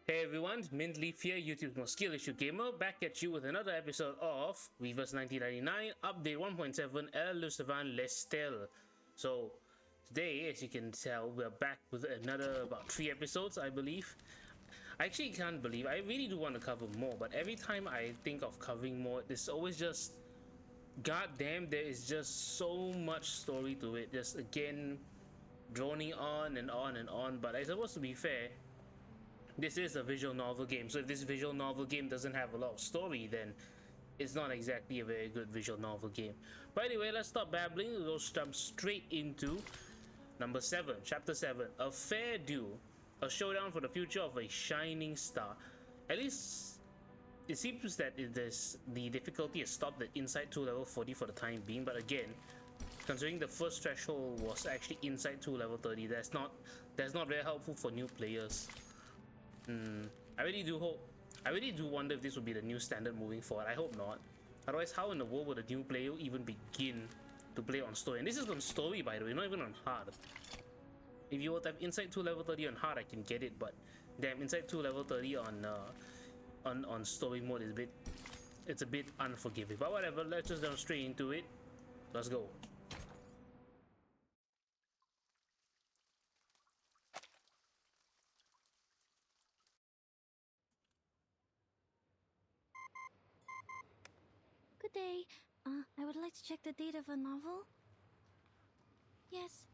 Hey everyone, Mindleaf here, YouTube's most skill issue gamer, back at you with another episode of Weavers 1999, update 1.7, lucevan stelle. So, today, as you can tell, we're back with another about 3 episodes, I believe. I actually can't believe, I really do want to cover more, but every time I think of covering more, it's always just, goddamn, there is just so much story to it, just again, droning on and on and on, but I suppose to be fair, this is a visual novel game, so if this visual novel game doesn't have a lot of story, then it's not exactly a very good visual novel game. But anyway, let's stop babbling. We'll jump straight into number 7, chapter 7, A Fair Due, a showdown for the future of a shining star. At least it seems that the difficulty is stopped at Insight 2 level 40 for the time being, but again, considering the first threshold was actually Insight 2 level 30, that's not very helpful for new players. I really do wonder if this will be the new standard moving forward. I hope not. Otherwise, how in the world would a new player even begin to play on story? And this is on story, by the way, not even on hard. If you were to have Insight 2 level 30 on hard, I can get it, but damn, Insight 2 level 30 on story mode is a bit unforgiving. But whatever, let's just jump straight into it. Let's go. Good day. I would like to check the date of a novel. Yes,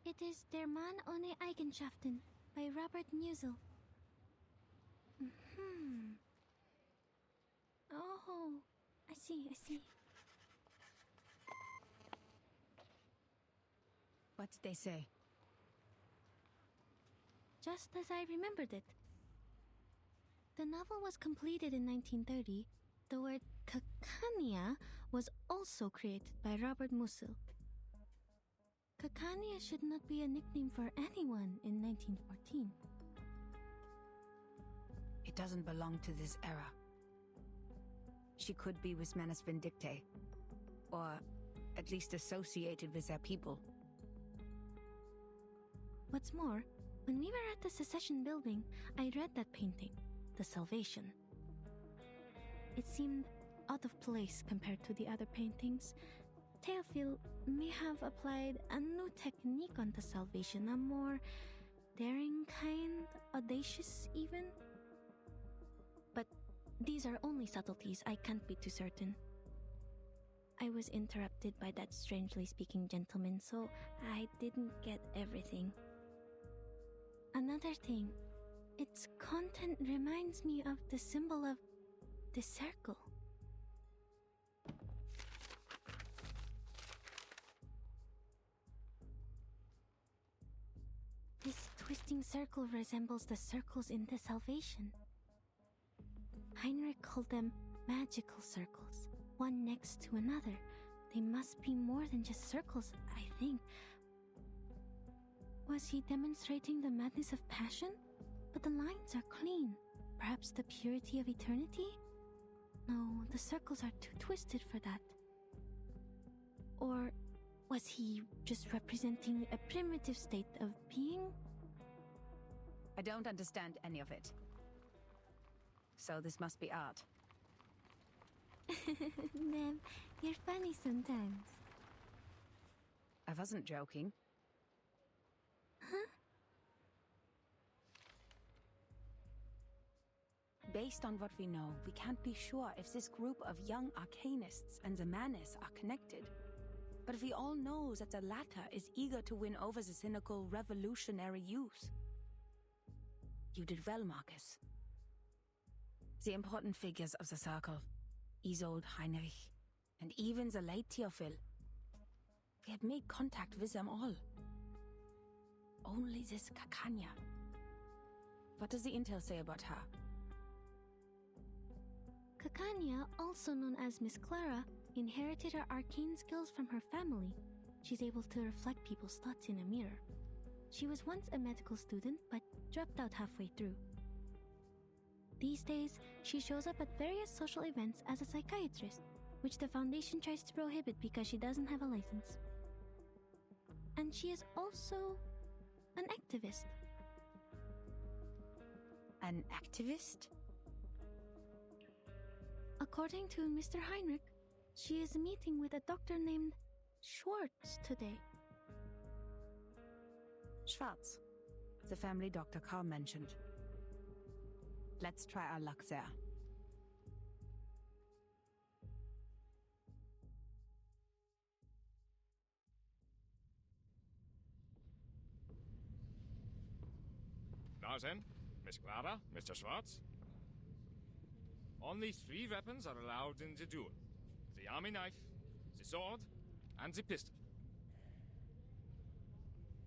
it is Der Mann ohne Eigenschaften by Robert Musil. Oh, I see. What did they say? Just as I remembered it. The novel was completed in 1930. The word Cacania was also created by Robert Musil. Cacania should not be a nickname for anyone in 1914. It doesn't belong to this era. She could be with Manus Vindictae, or at least associated with their people. What's more, when we were at the Secession building, I read that painting, The Salvation. It seemed out of place compared to the other paintings. Théophile may have applied a new technique on the Salvation, a more daring kind, audacious even. But these are only subtleties, I can't be too certain. I was interrupted by that strangely speaking gentleman, so I didn't get everything. Another thing, its content reminds me of the symbol of the circle. This twisting circle resembles the circles in the Salvation. Heinrich called them magical circles, one next to another. They must be more than just circles, I think. Was he demonstrating the madness of passion? But the lines are clean. Perhaps the purity of eternity? No, the circles are too twisted for that. Or was he just representing a primitive state of being? I don't understand any of it. So this must be art. Ma'am, you're funny sometimes. I wasn't joking. Huh? Based on what we know, we can't be sure if this group of young arcanists and the Manus are connected. But we all know that the latter is eager to win over the cynical revolutionary youth. You did well, Marcus. The important figures of the circle, Isolde, Heinrich, and even the late Théophile. We had made contact with them all. Only this Cacania. What does the intel say about her? Cacania, also known as Miss Clara, inherited her arcane skills from her family. She's able to reflect people's thoughts in a mirror. She was once a medical student, but dropped out halfway through. These days, she shows up at various social events as a psychiatrist, which the Foundation tries to prohibit because she doesn't have a license. And she is also an activist. An activist? According to Mr. Heinrich, she is meeting with a doctor named Schwartz today. Schwartz. The family Dr. Carr mentioned. Let's try our luck there. Now then, Miss Clara, Mr. Schwartz. Only 3 weapons are allowed in the duel. The army knife, the sword, and the pistol.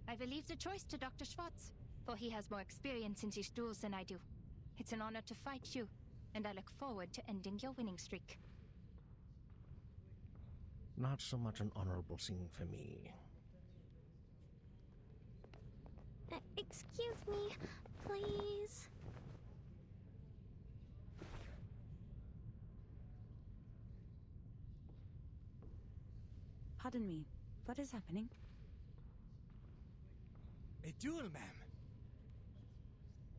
I will leave the choice to Dr. Schwartz, for he has more experience in these duels than I do. It's an honor to fight you, and I look forward to ending your winning streak. Not so much an honorable scene for me. Excuse me, please. Pardon me. What is happening? A duel, ma'am.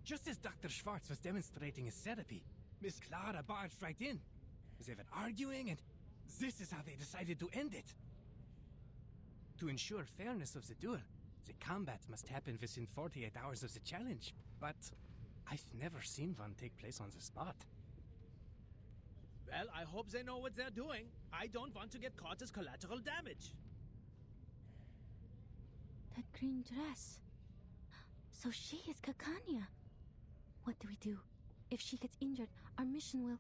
Just as Dr. Schwartz was demonstrating his therapy, Miss Clara barged right in. They were arguing, and this is how they decided to end it. To ensure fairness of the duel, the combat must happen within 48 hours of the challenge, but I've never seen one take place on the spot. Well, I hope they know what they're doing. I don't want to get caught as collateral damage. That green dress. So she is Kakanya. What do we do? If she gets injured, our mission will...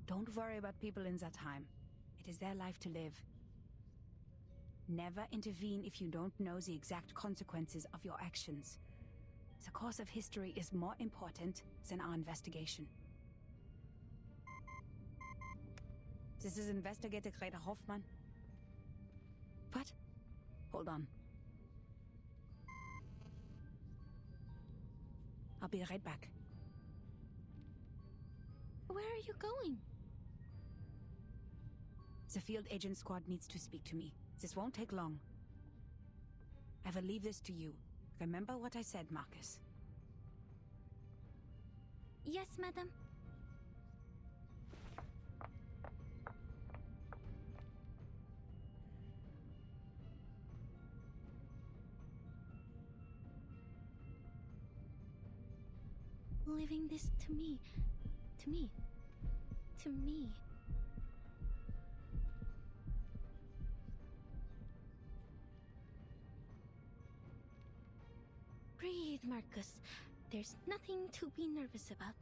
Don't worry about people in that time. It is their life to live. Never intervene if you don't know the exact consequences of your actions. The course of history is more important than our investigation. This is Investigator Greta Hoffmann. What? Hold on. I'll be right back. Where are you going? The field agent squad needs to speak to me. This won't take long. I will leave this to you. Remember what I said, Marcus. Yes, madam. Leaving this to me. To me. To me. Breathe, Marcus. There's nothing to be nervous about.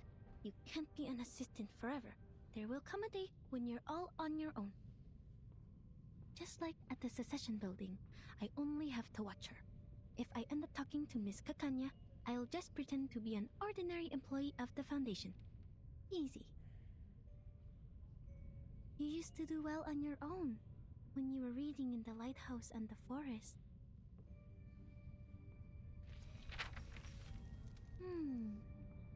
You can't be an assistant forever. There will come a day when you're all on your own. Just like at the secession building, I only have to watch her. If I end up talking to Miss Kakanya, I'll just pretend to be an ordinary employee of the Foundation. Easy. You used to do well on your own, when you were reading in the lighthouse and the forest.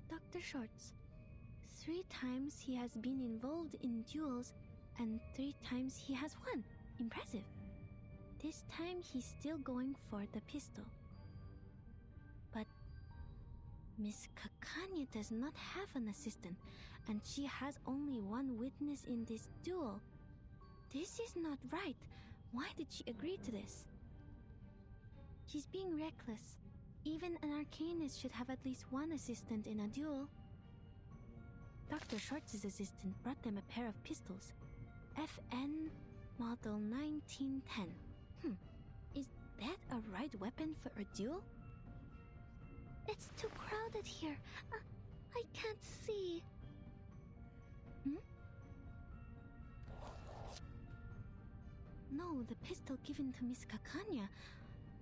Dr. Schwartz. 3 times he has been involved in duels, and 3 times he has won. Impressive. This time he's still going for the pistol. But Miss Kakanya does not have an assistant, and she has only 1 witness in this duel. This is not right. Why did she agree to this? She's being reckless. Even an arcanist should have at least 1 assistant in a duel. Dr. Schwartz's assistant brought them a pair of pistols. FN Model 1910. Is that a right weapon for a duel? It's too crowded here. I can't see. No, the pistol given to Miss Kakanya.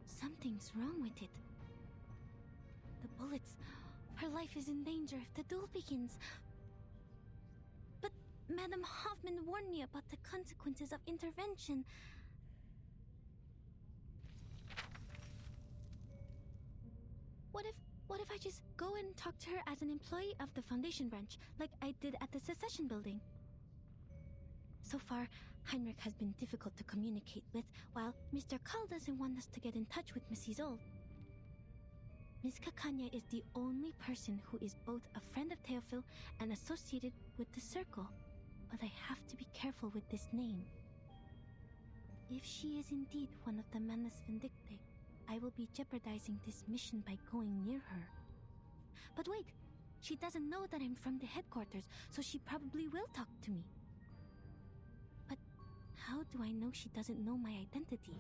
Something's wrong with it. The bullets. Her life is in danger if the duel begins. But Madam Hoffman warned me about the consequences of intervention. What if I just go and talk to her as an employee of the Foundation branch, like I did at the secession building? So far, Heinrich has been difficult to communicate with, while Mr. Call doesn't want us to get in touch with Mrs. Old. Miss Kakanya is the only person who is both a friend of Theophil and associated with the circle. But I have to be careful with this name. If she is indeed one of the Manus Vindictae, I will be jeopardizing this mission by going near her. But wait! She doesn't know that I'm from the headquarters, so she probably will talk to me. But how do I know she doesn't know my identity?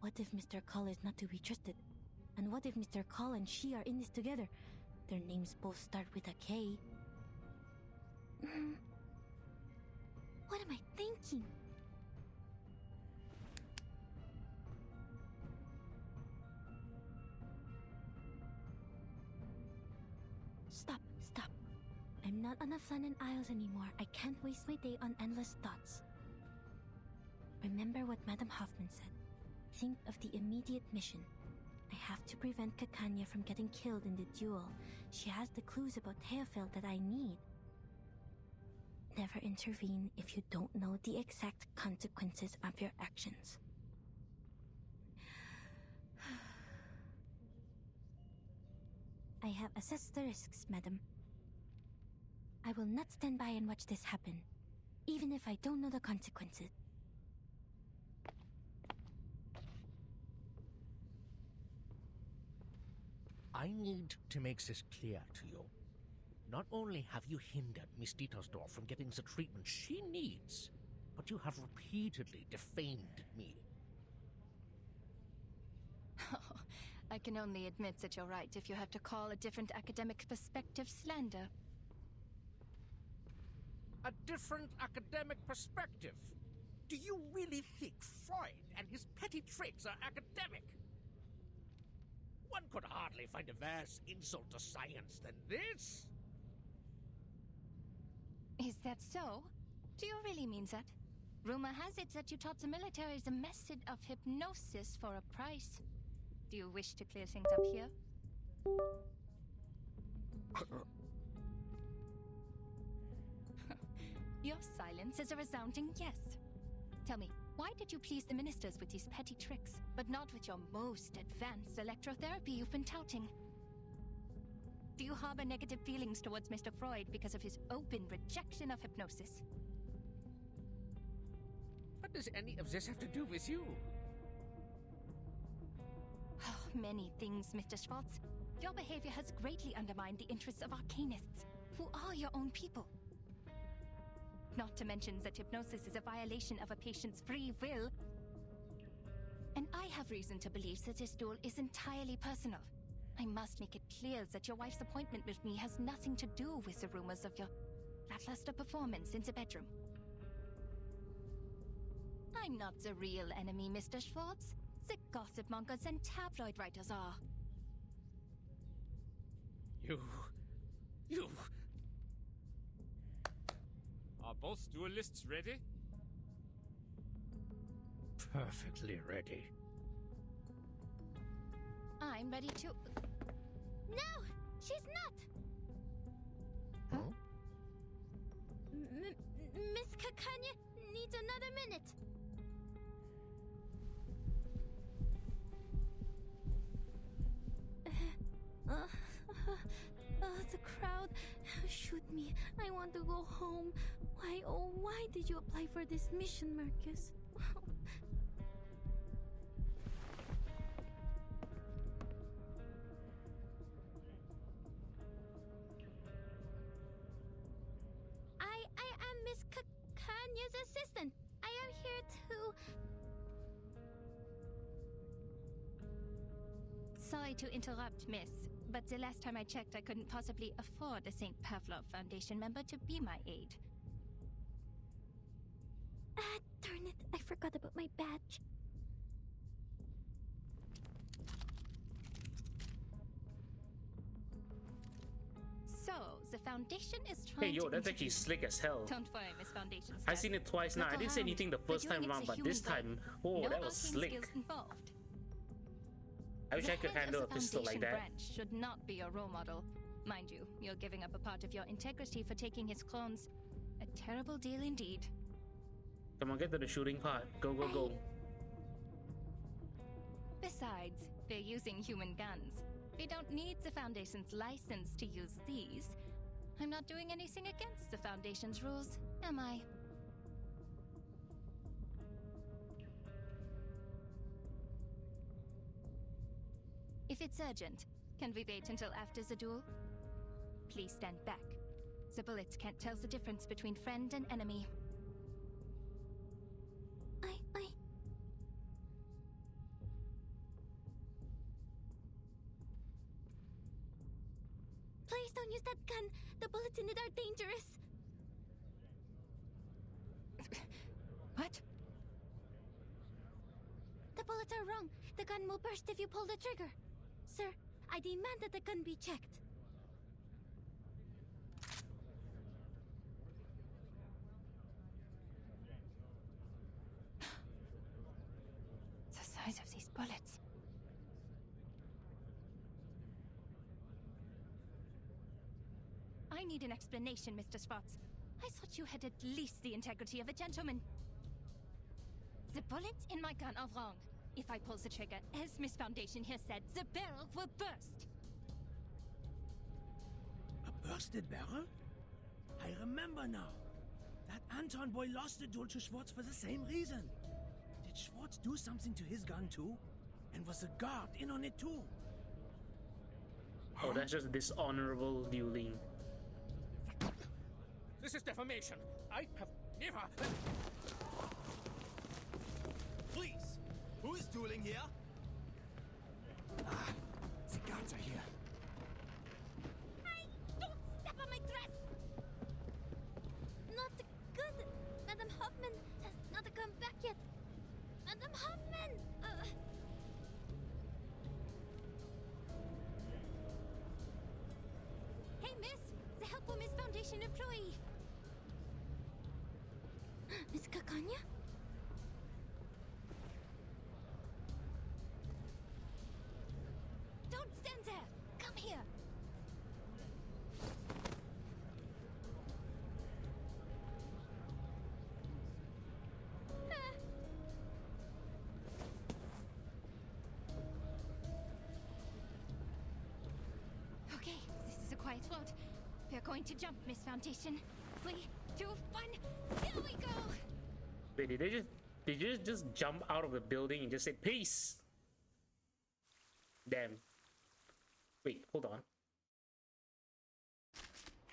What if Mr. Call is not to be trusted? And what if Mr. Call and she are in this together? Their names both start with a K. What am I thinking? Stop. I'm not on the Flannan Isles anymore. I can't waste my day on endless thoughts. Remember what Madame Hoffman said. Think of the immediate mission. I have to prevent Kakanya from getting killed in the duel. She has the clues about Theophil that I need. Never intervene if you don't know the exact consequences of your actions. I have assessed the risks, madam. I will not stand by and watch this happen, even if I don't know the consequences. I need to make this clear to you. Not only have you hindered Miss Dietersdorf from getting the treatment she needs, but you have repeatedly defamed me. I can only admit that you're right if you have to call a different academic perspective slander. A different academic perspective? Do you really think Freud and his petty tricks are academic? One could hardly find a worse insult to science than this. Is that so? Do you really mean that? Rumor has it that you taught the military the method of hypnosis for a price. Do you wish to clear things up here? Your silence is a resounding yes. Tell me, why did you please the ministers with these petty tricks, but not with your most advanced electrotherapy you've been touting? Do you harbor negative feelings towards Mr. Freud because of his open rejection of hypnosis? What does any of this have to do with you? Many things, Mr. Schwartz. Your behavior has greatly undermined the interests of arcanists, who are your own people. Not to mention that hypnosis is a violation of a patient's free will. And I have reason to believe that this duel is entirely personal. I must make it clear that your wife's appointment with me has nothing to do with the rumors of your lackluster performance in the bedroom. I'm not the real enemy, Mr. Schwartz. The gossip mongers and tabloid writers are. You... Are both duelists ready? Perfectly ready. I'm ready to... No! She's not! Huh? Miss Kakanya needs another minute. The crowd. Shoot me. I want to go home. Why did you apply for this mission, Marcus? I am Miss Kanya's assistant. I am here to... Sorry to interrupt, miss, but the last time I checked, I couldn't possibly afford a St. Pavlov Foundation member to be my aide. Darn it. I forgot about my badge. So, the Foundation is trying to... Hey, yo, that's actually slick as hell. Don't worry, Miss Foundation staff. I've seen it twice now. I didn't say anything the first time around, but this time, oh, that was slick. Involved. I wish I could handle a The pistol like Foundation that. branch should not be your role model. Mind you, you're giving up a part of your integrity for taking his clones. A terrible deal indeed. Come on, get to the shooting part. Go, go, go. Besides, they're using human guns. We don't need the Foundation's license to use these. I'm not doing anything against the Foundation's rules, am I? If it's urgent, can we wait until after the duel? Please stand back. The bullets can't tell the difference between friend and enemy. Please don't use that gun. The bullets in it are dangerous. What? The bullets are wrong. The gun will burst if you pull the trigger. Sir, I demand that the gun be checked. The size of these bullets. I need an explanation, Mr. Spots. I thought you had at least the integrity of a gentleman. The bullets in my gun are wrong. If I pull the trigger, as Miss Foundation here said, the barrel will burst. A bursted barrel? I remember now. That Anton boy lost the duel to Schwartz for the same reason. Did Schwartz do something to his gun too? And was the guard in on it too? Oh, that's just dishonorable dueling. This is defamation. I have never... Please! Who is dueling here? Ah, the guards are here. Don't step on my dress! Not good. Madam Hoffman has not come back yet. Madam Hoffman! Hey, miss! The help for Miss Foundation employee! Miss Kakanya? Don't stand there! Come here! Okay, this is a quiet road. We're going to jump, Miss Foundation. 3, 2, 1, here we go! Wait, did they just jump out of the building and just say peace? Damn. Wait, hold on.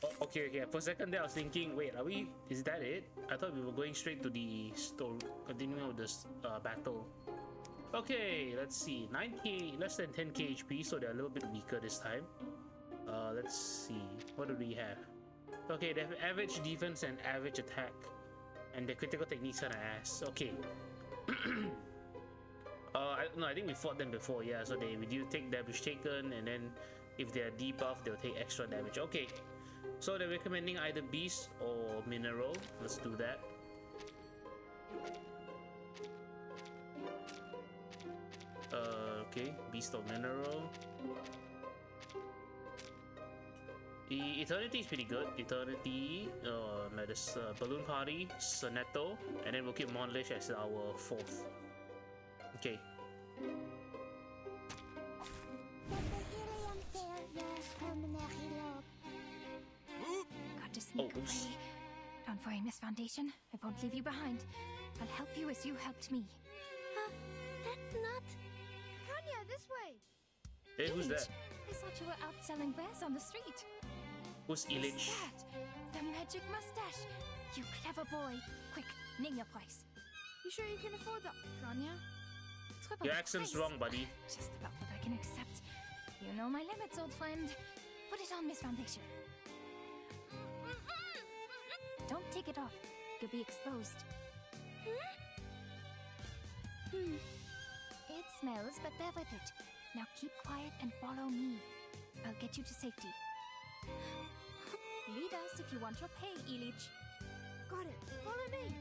Oh, okay. For a second there I was thinking, wait, is that it? I thought we were going straight to the store, continuing with this battle. Okay, let's see. 9k, less than 10k HP, so they're a little bit weaker this time. Let's see. What do we have? Okay, they have average defense and average attack. And the critical techniques kinda ass. Okay. I think we fought them before, yeah. So they reduce take damage taken, and then if they are debuffed, they'll take extra damage. Okay. So they're recommending either beast or mineral. Let's do that. Okay, beast or mineral. Eternity is pretty good. Eternity, this Balloon Party, Sonetto, and then we'll keep Monlish as our 4th. Okay. Got to sneak away. Don't worry, Miss Foundation. I won't leave you behind. I'll help you as you helped me. That's not... Kanya, this way! Hey, who's that? I thought you were out selling wares on the street. Who's Illich? That? The magic mustache. You clever boy. Quick, name your price. You sure you can afford that, Kanya? Your accent's wrong, buddy. Just about what I can accept. You know my limits, old friend. Put it on, Miss Foundation. Don't take it off. You'll be exposed. It smells, but bear with it. Now keep quiet and follow me. I'll get you to safety. Lead us if you want your pay, Illich. Got it. Follow me.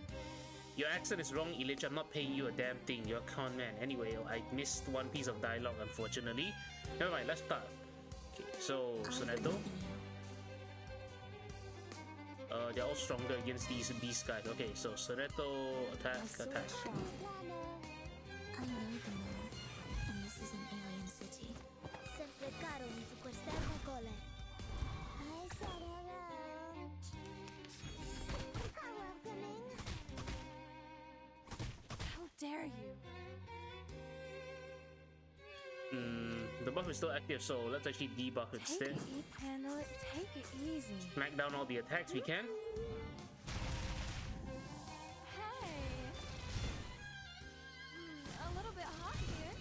Your accent is wrong, Illich. I'm not paying you a damn thing. You're a con man. Anyway, I missed one piece of dialogue, unfortunately. Never mind, let's start. Okay, so, Sonetto. They're all stronger against these beast guys. Okay, so Sonetto, attack. I know the moon, and this is an alien city. Sempre caro The buff is still active, so let's actually debuff it Take instead. it, handle it. Take it easy. Smack down all the attacks we can. Hey. A little bit hot here.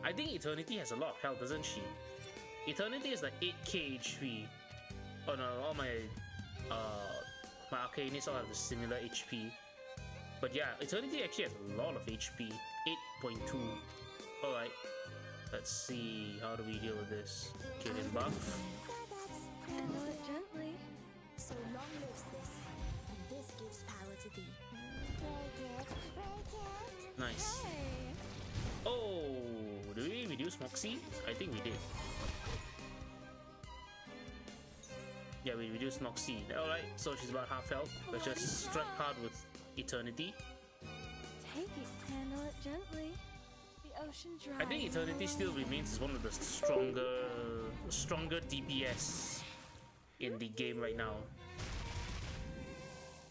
I think Eternity has a lot of health, doesn't she? Eternity is like 8k HP. Oh no, all my Arcanists all have the similar HP. But yeah, Eternity actually has a lot of HP. 8.2. Alright. Let's see, how do we deal with this? Get in buff. Handle it gently. So long lives this, and this gives power to thee. Nice. Oh, do we reduce Moxie? I think we did. Yeah, we reduced Moxie. Alright, so she's about half health. Let's just strike hard with Eternity. Take it, handle it gently. The ocean dry. I think Eternity still remains as one of the stronger DPS in the game right now.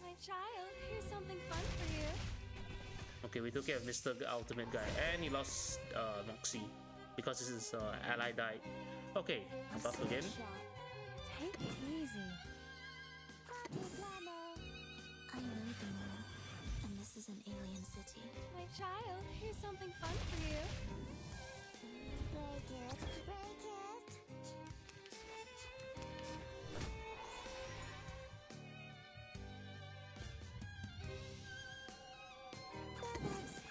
My child, here's something fun for you. Okay, we took care of Mr. Ultimate guy, and he lost Moxie because his ally died. Okay, buff again. Take it easy. I know the moon, and this is an alien city. My child, here's something fun for you. Break it, break it.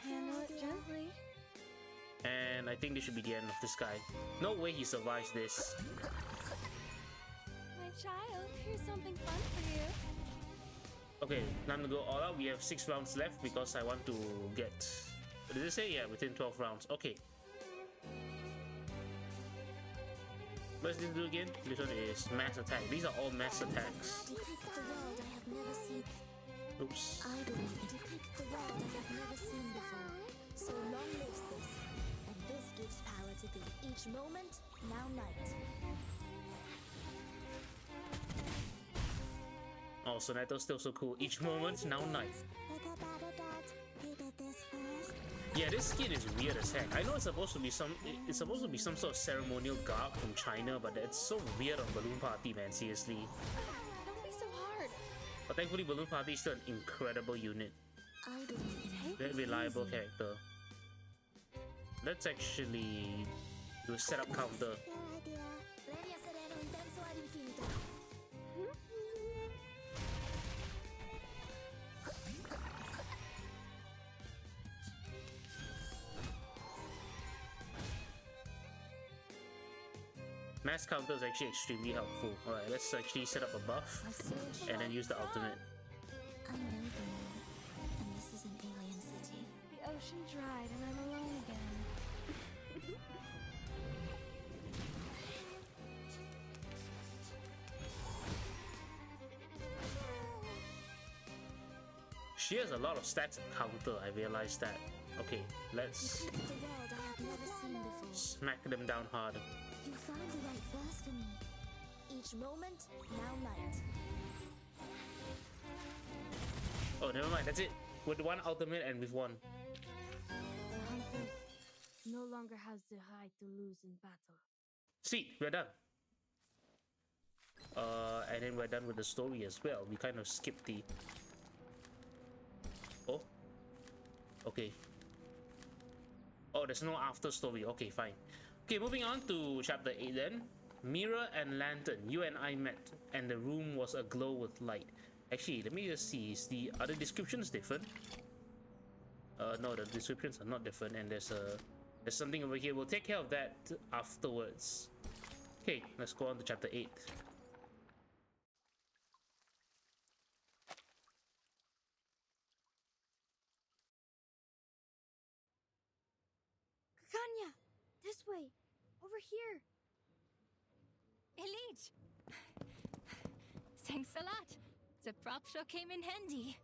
Handle it gently. And I think this should be the end of this guy. No way he survives this. My child, here's something fun for you. Okay, time to go all out. We have 6 rounds left because I want to get... What did it say? Yeah, within 12 rounds. Okay. What's this do again? This one is mass attack. These are all mass attacks. Depict the world I have never seen. Oops. I will depict the world I have never seen before. So long lives this, and this gives power to thee. Each moment, now night. Oh, Sonato's still so cool. Each moment, now night. Yeah, this skin is weird as heck. I know it's supposed to be some sort of ceremonial garb from China, but it's so weird on Balloon Party, man. Seriously. Don't be so hard. But thankfully, Balloon Party is still an incredible unit. Very reliable character. Let's actually do a setup counter. Mass counter is actually extremely helpful. Alright, let's actually set up a buff and then use the ultimate. I know the moon, and this is an alien city. The ocean dried and I'm alone again. She has a lot of stats at counter, I realized that. Okay, let's Depict the world I have never seen before. smack them down hard. You found the right verse for me. Each moment, now night. Oh, never mind, that's it. With one ultimate and with one. The hunter no longer has the hide to lose in battle. Sweet, we're done. And then we're done with the story as well. We kind of skipped the... Oh? Okay. Oh, there's no after story. Okay, fine. Okay, moving on to chapter 8 then. Mirror and lantern. You and I met, and the room was aglow with light. Actually, let me just see. Is the other descriptions different? No, the descriptions are not different, and there's something over here. We'll take care of that afterwards. Okay, let's go on to chapter 8. Kanya, this way. Over here. Elite! Thanks a lot. The prop sure came in handy.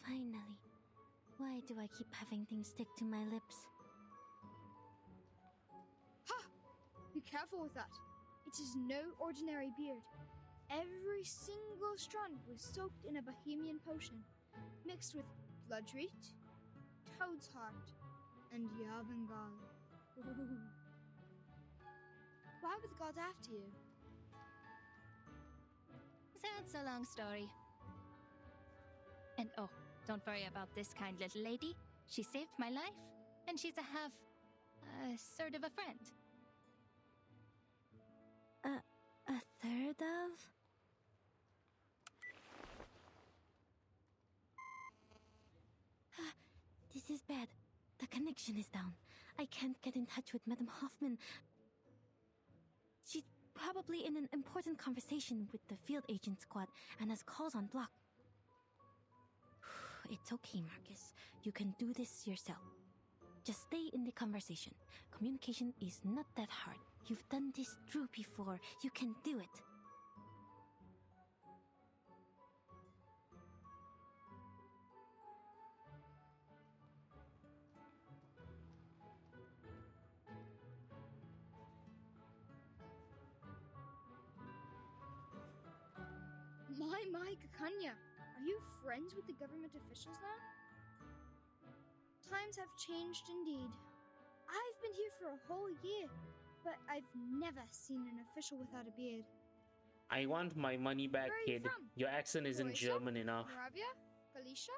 Finally. Why do I keep having things stick to my lips? Be careful with that. It is no ordinary beard. Every single strand was soaked in a Bohemian potion, mixed with bloodroot, toad's heart, and Yavangal. Why were the gods after you? That's a long story. And oh, don't worry about this kind little lady. She saved my life, and she's sort of a friend. A third of? This is bad. The connection is down. I can't get in touch with Madame Hoffman. She's probably in an important conversation with the field agent squad and has calls on block. It's okay, Marcus. You can do this yourself. Just stay in the conversation. Communication is not that hard. You've done this through before. You can do it. My, Kakanya, are you friends with the government officials now? Times have changed indeed. I've been here for a whole year, but I've never seen an official without a beard. I want my money back, Where are you kid. from? Your accent isn't Croatia? German enough. Moravia? Galicia?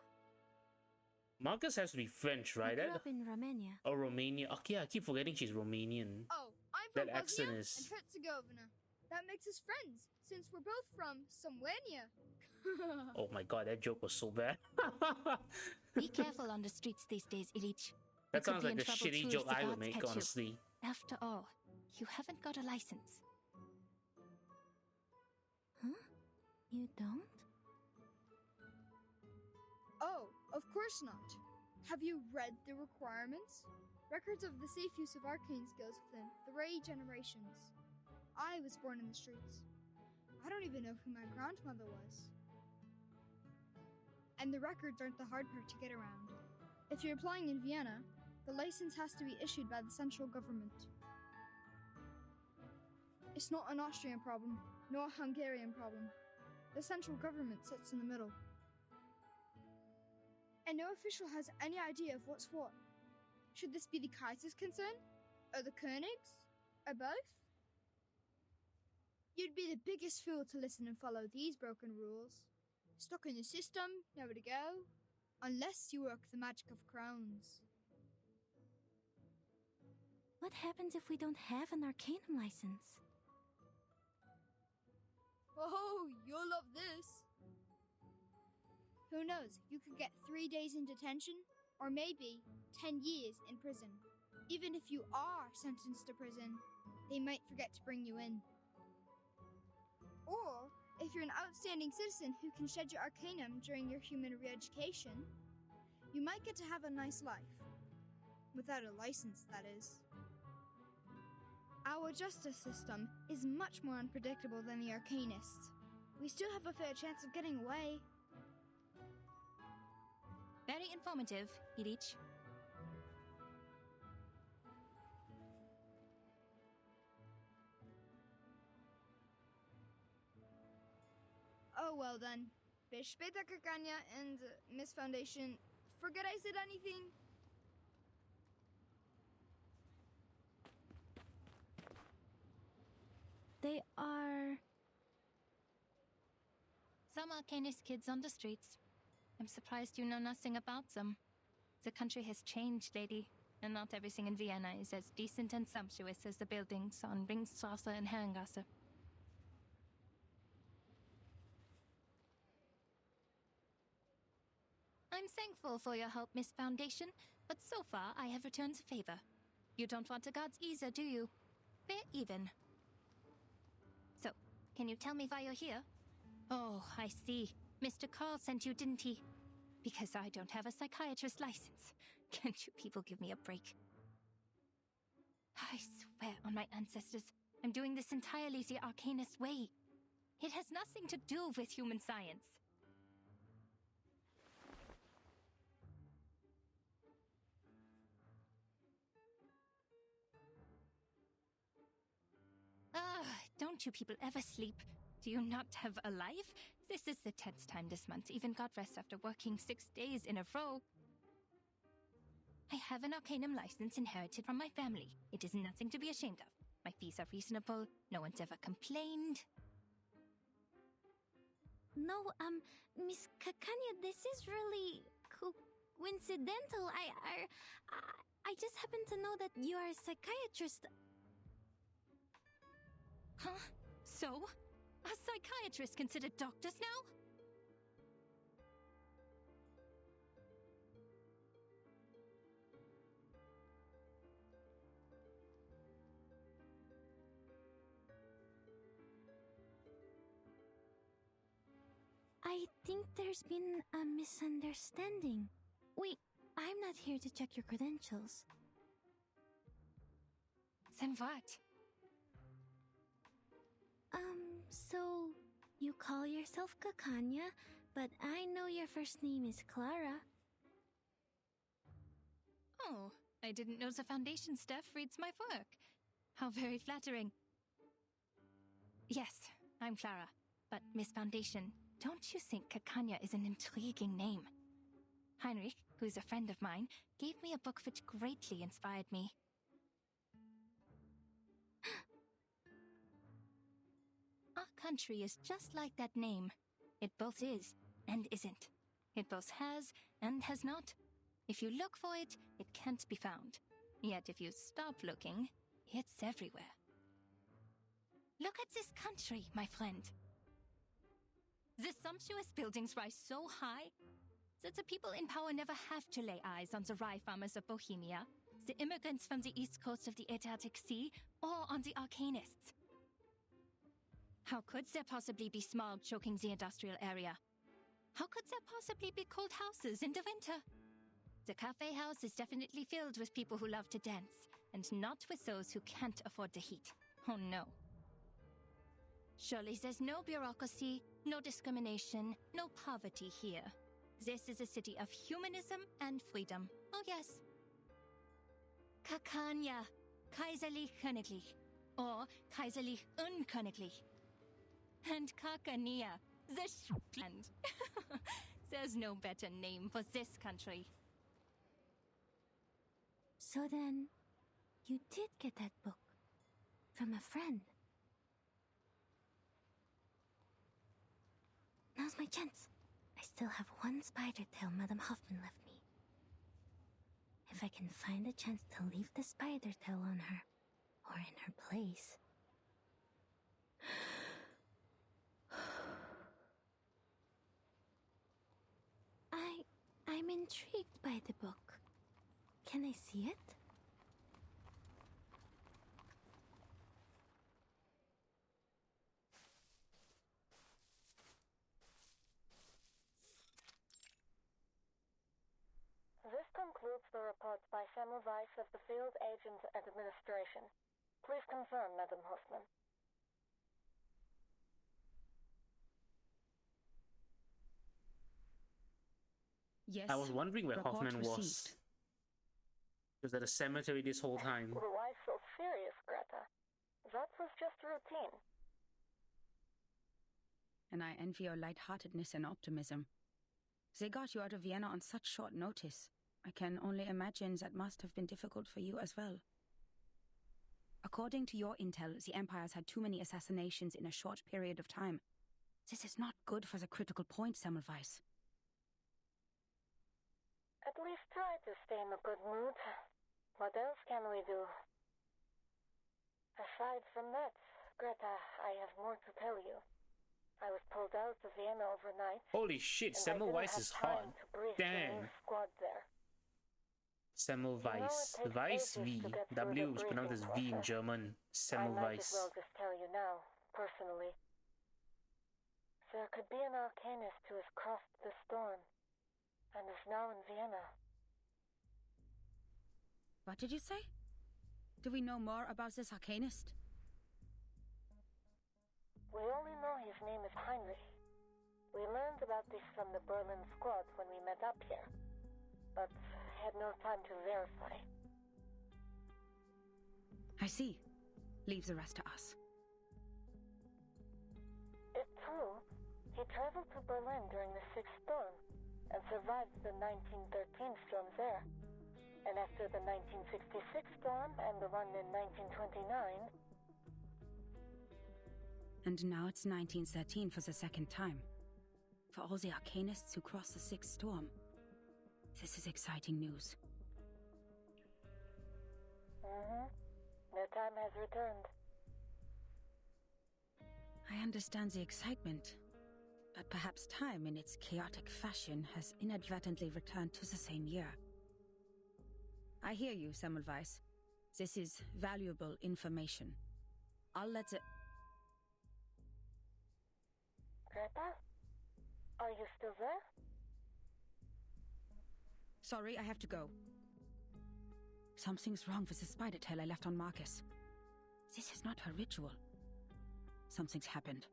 Marcus has to be French, right? I grew up in Romania. Oh, Romania. Okay, I keep forgetting she's Romanian. Oh, I'm from That accent Bosnia is- and Herzegovina. That makes us friends, since we're both from somewhere near. Oh my god, that joke was so bad. Be careful on the streets these days, Ilich. That You could sounds be like in a trouble shitty too if joke the I would guards make, catch you. honestly. After all, you haven't got a license. Huh? You don't? Oh, of course not. Have you read the requirements? Records of the safe use of arcane skills within the Ray generations. I was born in the streets. I don't even know who my grandmother was. And the records aren't the hard part to get around. If you're applying in Vienna, the license has to be issued by the central government. It's not an Austrian problem, nor a Hungarian problem. The central government sits in the middle. And no official has any idea of what's what. Should this be the Kaiser's concern? Or the Königs? Or both? You'd be the biggest fool to listen and follow these broken rules. Stuck in the system, nowhere to go. Unless you work the magic of crowns. What happens if we don't have an Arcanum license? Oh, you'll love this. Who knows, you could get 3 days in detention, or maybe 10 years in prison. Even if you are sentenced to prison, they might forget to bring you in. Or, if you're an outstanding citizen who can shed your arcanum during your human re-education, you might get to have a nice life. Without a license, that is. Our justice system is much more unpredictable than the Arcanists. We still have a fair chance of getting away. Very informative, Ilich. Oh well then. Bis später, Kakanya and Miss Foundation. Forget I said anything? They are... Some Arcanist kids on the streets. I'm surprised you know nothing about them. The country has changed, lady, and not everything in Vienna is as decent and sumptuous as the buildings on Ringstrasse and Herrengasse. I'm thankful for your help, Miss Foundation, but so far I have returned the favor. You don't want the gods either, do you? Fair even. So, can you tell me why you're here? Oh, I see. Mr. Carl sent you, didn't he? Because I don't have a psychiatrist license. Can't you people give me a break? I swear on my ancestors, I'm doing this entirely the Arcanist way. It has nothing to do with human science. Don't you people ever sleep? Do you not have a life? This is the 10th time this month. Even got rest after working 6 days in a row. I have an Arcanum license inherited from my family. It is nothing to be ashamed of. My fees are reasonable. No one's ever complained. No, Miss Kakanya, this is really coincidental. I just happen to know that you are a psychiatrist. Huh? So? Are psychiatrists considered doctors now? I think there's been a misunderstanding. Wait, I'm not here to check your credentials. Then what? So you call yourself Kakanya, but I know your first name is Clara. Oh, I didn't know the Foundation staff reads my work. How very flattering. Yes, I'm Clara. But Miss Foundation, don't you think Kakanya is an intriguing name? Heinrich, who's a friend of mine, gave me a book which greatly inspired me. Our country is just like that name. It both is and isn't. It both has and has not. If you look for it, it can't be found. Yet if you stop looking, it's everywhere. Look at this country, my friend. The sumptuous buildings rise so high that the people in power never have to lay eyes on the rye farmers of Bohemia, the immigrants from the east coast of the Adriatic Sea, or on the Arcanists. How could there possibly be smog choking the industrial area? How could there possibly be cold houses in the winter? The cafe house is definitely filled with people who love to dance, and not with those who can't afford the heat. Oh no. Surely there's no bureaucracy, no discrimination, no poverty here. This is a city of humanism and freedom. Oh yes. Kakanya, Kaiserlich Königlich, or Kaiserlich Unköniglich. And Kakania, the land. There's no better name for this country. So then, you did get that book from a friend. Now's my chance. I still have one spider tail Madame Hoffman left me. If I can find a chance to leave the spider tail on her, or in her place. I'm intrigued by the book. Can I see it? This concludes the report by Semmelweis of the Field Agent Administration. Please confirm, Madam Hoffman. Yes. I was wondering where Report Hoffman was. received. He was at a cemetery this whole time. Why so serious, Greta? That was just routine. And I envy your lightheartedness and optimism. They got you out of Vienna on such short notice. I can only imagine that must have been difficult for you as well. According to your intel, the Empire's had too many assassinations in a short period of time. This is not good for the critical point, Semmelweis. At least try to stay in a good mood. What else can we do? Aside from that, Greta, I have more to tell you. I was pulled out of Vienna overnight. Holy shit, Semmelweis is hot. Damn. Semmelweis. Weiss V. W is pronounced as V in German. I might Semmelweis. as well just tell you now, personally. There could be an Arcanist who has crossed the storm, and is now in Vienna. What did you say? Do we know more about this Arcanist? We only know his name is Heinrich. We learned about this from the Berlin squad when we met up here, but had no time to verify. I see. Leave the rest to us. traveled to Berlin during the Sixth Storm and survived the 1913 storms there. And after the 1966 storm and the one in 1929... And now it's 1913 for the second time. For all the Arcanists who crossed the Sixth Storm. This is exciting news. Their time has returned. I understand the excitement, but perhaps time in its chaotic fashion has inadvertently returned to the same year. I hear you, Semmelweis. This is valuable information. I'll let the... Grandpa? Are you still there? Sorry, I have to go. Something's wrong with the spider tail I left on Marcus. This is not her ritual. Something's happened.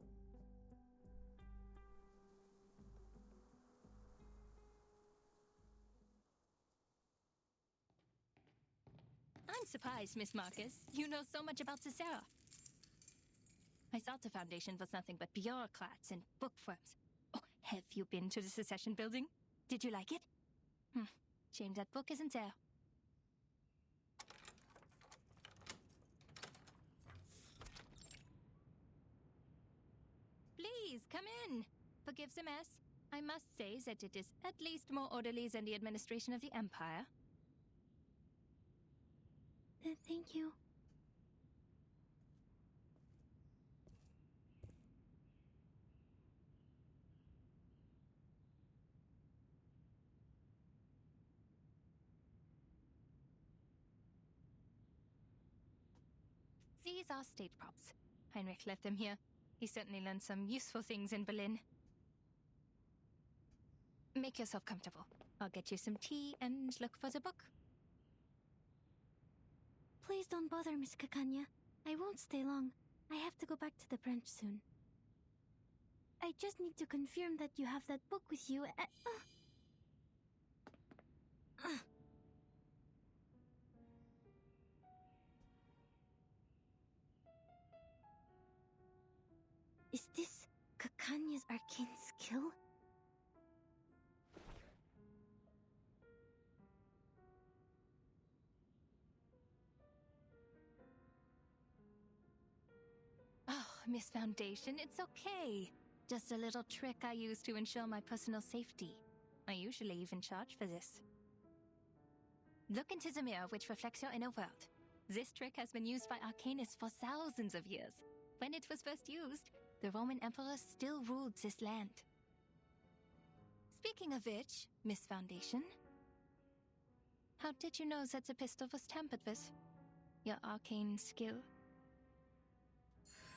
I'm surprised, Miss Marcus. You know so much about Cicera. I thought the Foundation was nothing but bureaucrats and bookworms. Oh, have you been to the Secession Building? Did you like it? Shame that book isn't there. Please, come in. Forgive the mess. I must say that it is at least more orderly than the administration of the Empire. Thank you. These are state props. Heinrich left them here. He certainly learned some useful things in Berlin. Make yourself comfortable. I'll get you some tea and look for the book. Please don't bother, Miss Kakanya. I won't stay long. I have to go back to the branch soon. I just need to confirm that you have that book with you. Is this Kakanya's arcane skill? Oh, Miss Foundation, it's okay. Just a little trick I use to ensure my personal safety. I usually even charge for this. Look into the mirror which reflects your inner world. This trick has been used by arcanists for thousands of years. When it was first used, the Roman Emperor still ruled this land. Speaking of which, Miss Foundation, how did you know that the pistol was tampered with? Your arcane skill?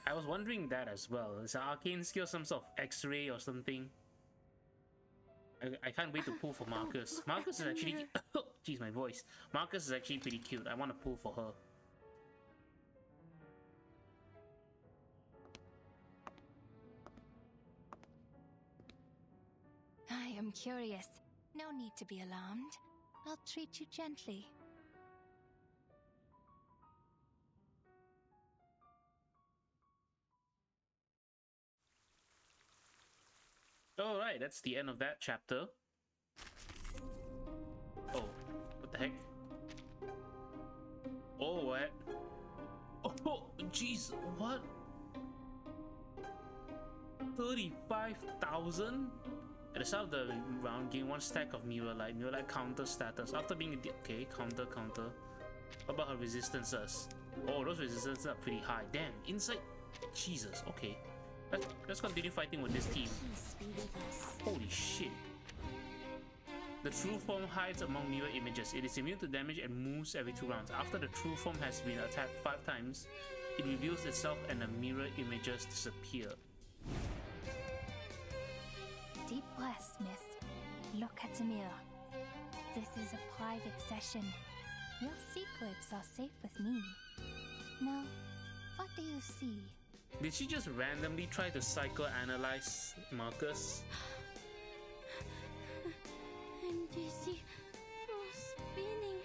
I was wondering that as well. Is an arcane skill some sort of X-ray or something? I can't wait to pull for Marcus. Marcus is actually... Jeez, my voice. Marcus is actually pretty cute. I want to pull for her. I am curious. No need to be alarmed. I'll treat you gently. Alright, that's the end of that chapter. Oh, what the heck? Oh, what? Oh, jeez, what? 35,000? At the start of the round, gain one stack of mirror light. Mirror light counter status. After being okay, counter. What about her resistances? Oh, those resistances are pretty high. Damn, insight. Jesus, okay. Let's continue fighting with this team. Holy shit. The true form hides among mirror images. It is immune to damage and moves every 2 rounds. After the true form has been attacked 5 times, it reveals itself and the mirror images disappear. Deep breaths, miss. Look at the mirror. This is a private session. Your secrets are safe with me. Now, what do you see? Did she just randomly try to psychoanalyze Marcus? I'm dizzy. Oh, spinning.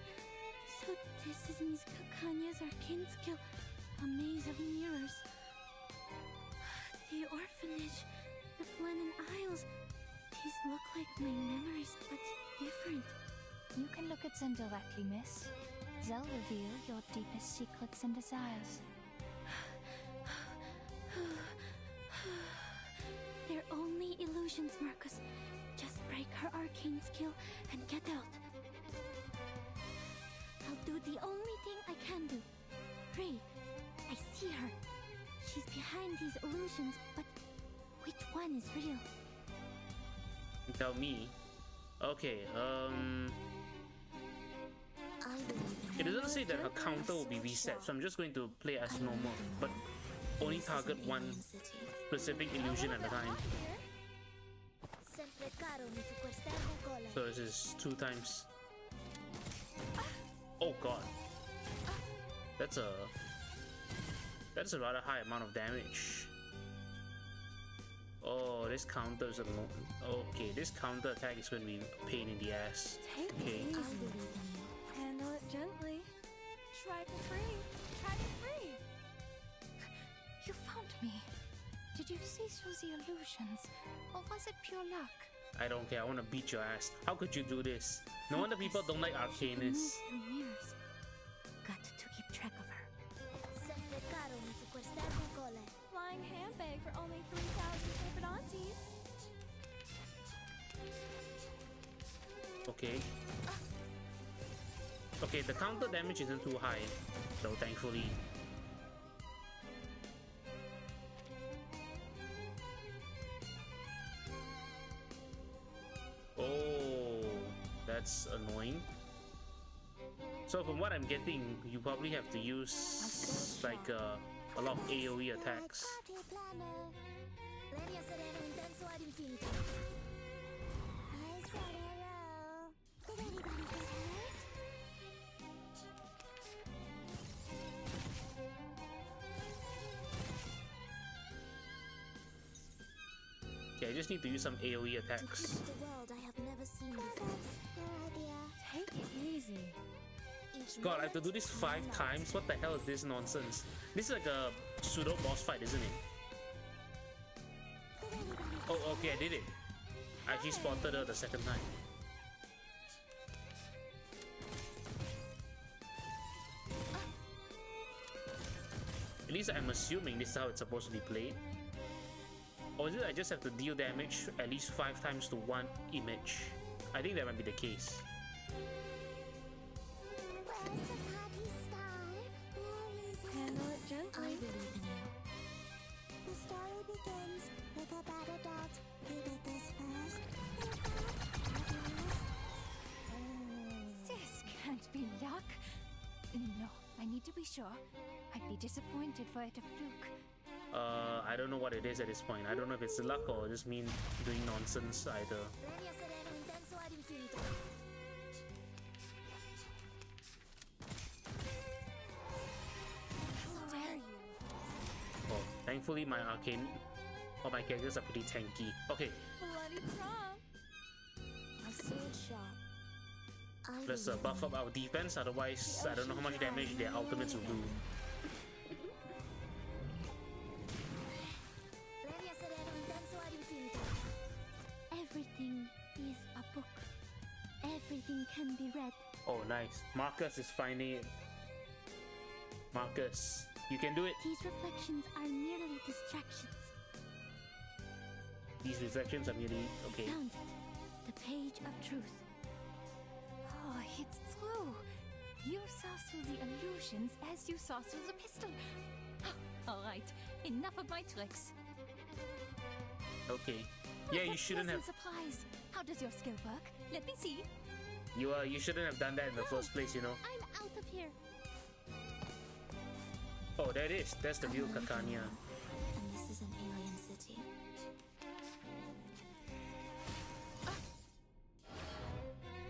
So this is Miss Kakanya's arcane skill. A maze of mirrors. The orphanage. The Flennon Isles. These look like my memories, but different. You can look at them directly, miss. They'll reveal your deepest secrets and desires. They're only illusions, Marcus. Just break her arcane skill and get out. I'll do the only thing I can do. Ray, I see her. She's behind these illusions, but which one is real? Tell me. Okay, it doesn't say that her counter will be reset, so I'm just going to play as normal, but only target one specific illusion at a time. So this is 2 times. Oh god. That's a rather high amount of damage. Oh, this counter is okay, this counter attack is going to be a pain in the ass. Okay. Handle it gently. Try for free. Try for free. You found me. Did you see through the illusions, or was it pure luck? I don't care, I want to beat your ass. How could you do this? No wonder people don't like Arcanists. Mirrors. Got to keep track of her. Flying handbag for only 3,000 paper aunties. Okay. Okay, the counter damage isn't too high, so thankfully. Oh, that's annoying. So from what I'm getting, you probably have to use like a lot of AoE attacks. Okay, I just need to use some AoE attacks. Take it easy. God, I have to do this 5 times? What the hell is this nonsense? This is like a pseudo boss fight, isn't it? Oh, okay, I did it. I actually spotted her the second time. At least I'm assuming this is how it's supposed to be played. Or is it I just have to deal damage at least 5 times to one image? I think that might be the case. Handle it gently. The story begins with a battle dot. You did this first. This can't be luck. No, I need to be sure. I'd be disappointed for it to fluke. I don't know what it is at this point. I don't know if it's luck or just me doing nonsense either. How dare you? Oh, thankfully my arcane or my characters are pretty tanky. Okay, Bloody Trump. A sword shot. let's buff up our defense, otherwise I don't know how much damage their ultimates will do. Everything is a book. Everything can be read. Oh, nice. Marcus is finding it. Marcus, you can do it. These reflections are merely distractions. These reflections are really okay. Found it. The page of truth. Oh, it's true. You saw through the illusions as you saw through the pistol. All right, enough of my tricks. Okay. Yeah, you What shouldn't have. pleasant surprise. How does your skill work? Let me see. You shouldn't have done that in the first place, you know. I'm out of here. Oh, there it is. That's the real Kakania. And this is an alien city.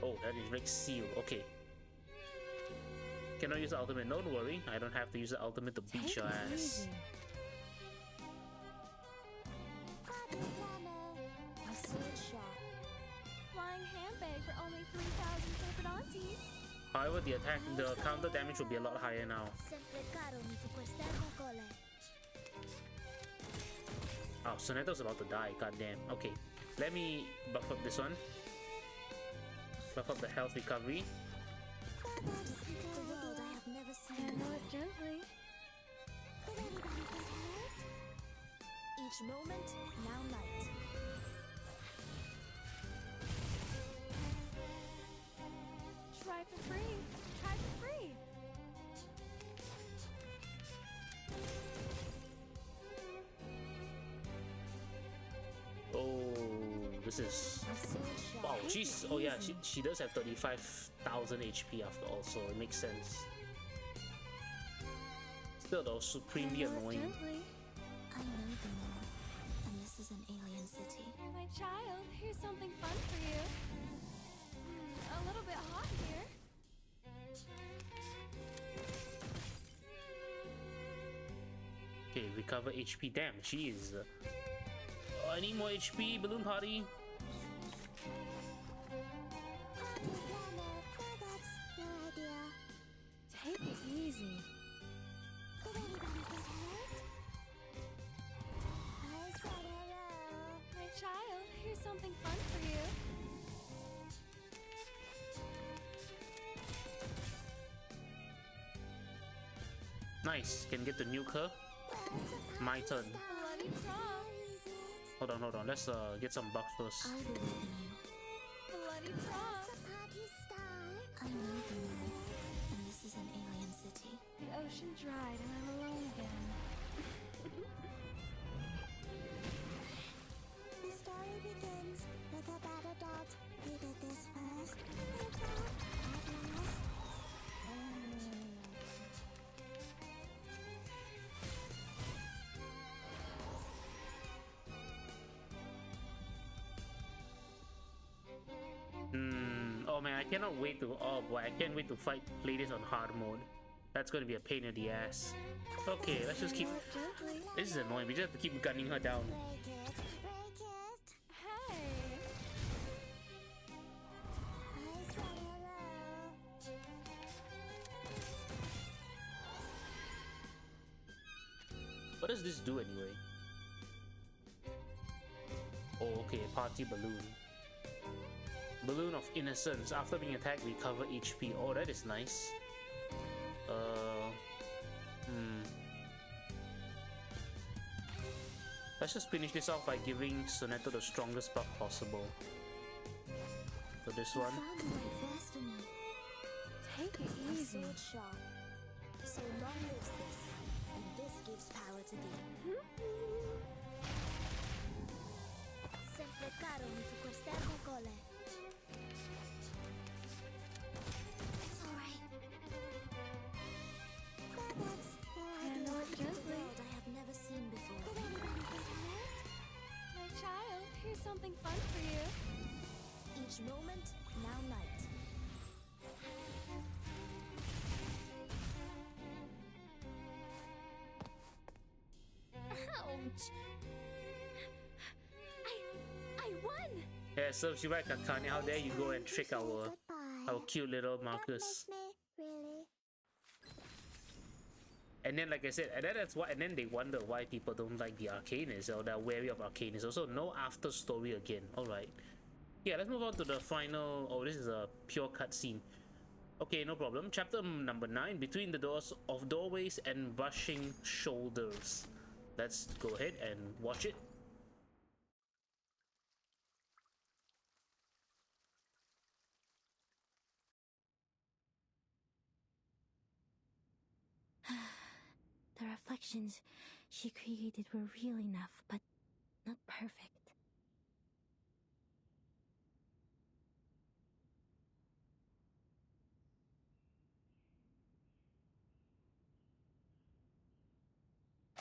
Oh, that is Rick's seal. Okay. Cannot use the ultimate. Don't worry, I don't have to use the ultimate to beat your ass. Easy. A sword shot. Flying handbag for only 3,000 paper aunties. However, the counter damage will be a lot higher now. Sempre caro mi fu quest'erba cole. Oh, Soneto's about to die, goddamn. Okay, let me buff up this one. Buff up the health recovery. The world I have never seen. Handle it gently. Each moment, now night. Try for free. Try for free. Oh, this is... Wow, she's... Oh yeah, she does have 35,000 HP after all, so it makes sense. Still though, supremely annoying. Gently. I know the moon, and this is an alien city. My child, here's something fun for you. A little bit hot here. Okay, recover HP. Damn, she is... Oh, I need more HP, balloon party. Take it easy. My child, here's something fun for you. Nice, can get the nuke her. My turn. Bloody prom. Hold on, let's get some buff first. I believe in you. Bloody prom. I know the moon, and this is an alien city. The ocean dried and I'm alone again. The story begins with a bad adult. He did this first. At last. Oh man, I cannot wait to... Oh boy, I can't wait to play this on hard mode. That's gonna be a pain in the ass. Okay, let's just keep... Gently. This is annoying, we just have to keep gunning her down. Break it, break it. Hey. I said hello. What does this do anyway? Oh, okay, party balloon. Balloon of Innocence. After being attacked, recover HP. Oh, that is nice. Let's just finish this off by giving Soneto the strongest buff possible. So this one. Found my destiny. Take it A easy. sword sharp. So long lives this, and this gives power to thee. Sempre caro mi fu quest'ermo cole. It's alright. Handle it gently. World I have never seen before. My child, here's something fun for you. Each moment, now night. Ouch. I won. Yeah, so she right, Kakane. How dare you go and trick our cute little Marcus? Really? And then, like I said, and then that's why. And then they wonder why people don't like the Arcanists or they're wary of Arcanists. Also, no after story again. All right. Yeah, let's move on to the final. Oh, this is a pure cutscene. Okay, no problem. Chapter number 9: Between the Doors of Doorways and Rushing Shoulders. Let's go ahead and watch it. The reflections she created were real enough, but not perfect.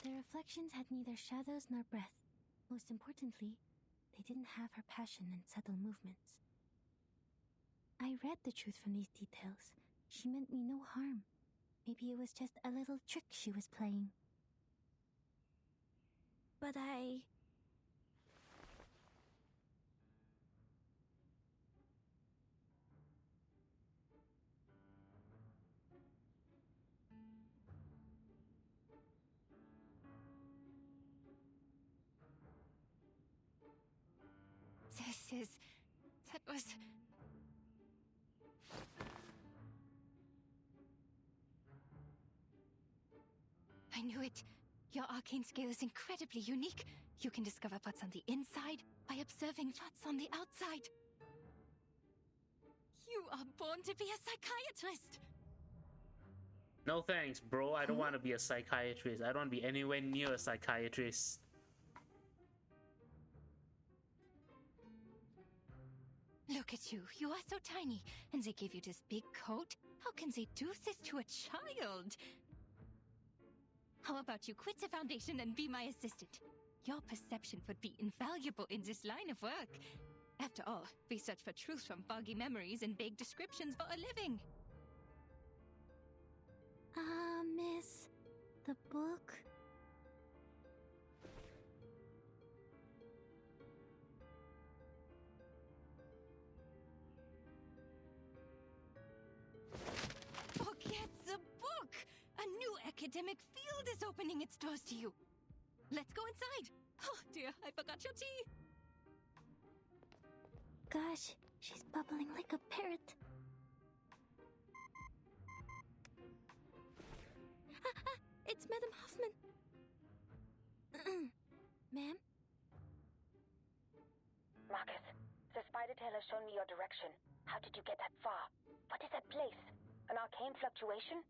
The reflections had neither shadows nor breath. Most importantly, they didn't have her passion and subtle movements. I read the truth from these details. She meant me no harm. Maybe it was just a little trick she was playing. But voices. That was... I knew it. Your arcane skill is incredibly unique. You can discover what's on the inside by observing what's on the outside. You are born to be a psychiatrist. No thanks, bro. I don't want to be a psychiatrist. I don't want to be anywhere near a psychiatrist. Look at you. You are so tiny. And they gave you this big coat? How can they do this to a child? How about you quit the Foundation and be my assistant? Your perception would be invaluable in this line of work. After all, we search for truth from foggy memories and vague descriptions for a living. Miss, the book? Forget the book! A new academic field is opening its doors to you. Let's go inside. Oh dear, I forgot your tea. Gosh, she's bubbling like a parrot. It's Madame Hoffman. Ma'am? Marcus, the spider tail has shown me your direction. How did you get that far? What is that place? An arcane fluctuation?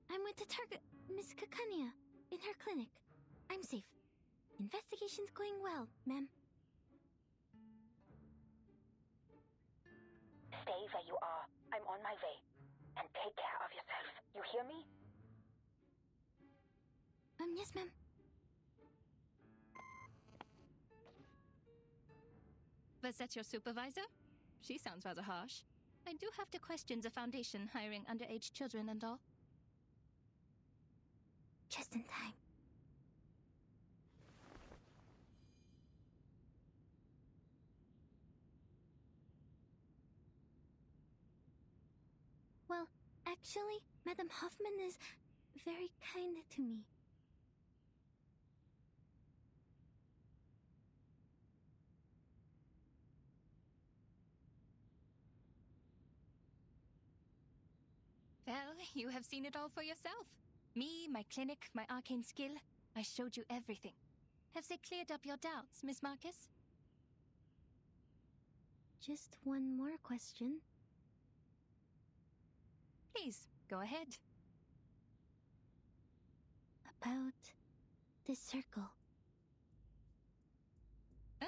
I'm with the target, Miss Kakania, in her clinic. I'm safe. Investigation's going well, ma'am. Stay where you are. I'm on my way. And take care of yourself. You hear me? Yes, ma'am. Was that your supervisor? She sounds rather harsh. I do have to question the Foundation hiring underage children and all. Just in time. Well, actually, Madame Hoffman is very kind to me. Well, you have seen it all for yourself. Me, my clinic, my arcane skill. I showed you everything. Have they cleared up your doubts, Miss Marcus? Just one more question. Please, go ahead. About this circle. Huh?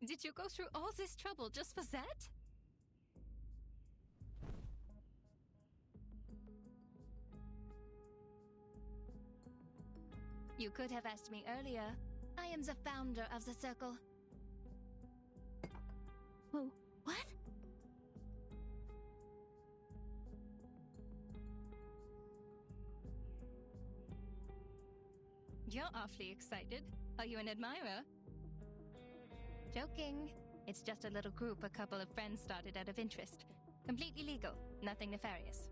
Did you go through all this trouble just for that? You could have asked me earlier. I am the founder of the circle. Whoa, what? You're awfully excited. Are you an admirer? Joking. It's just a little group a couple of friends started out of interest. Completely legal, nothing nefarious.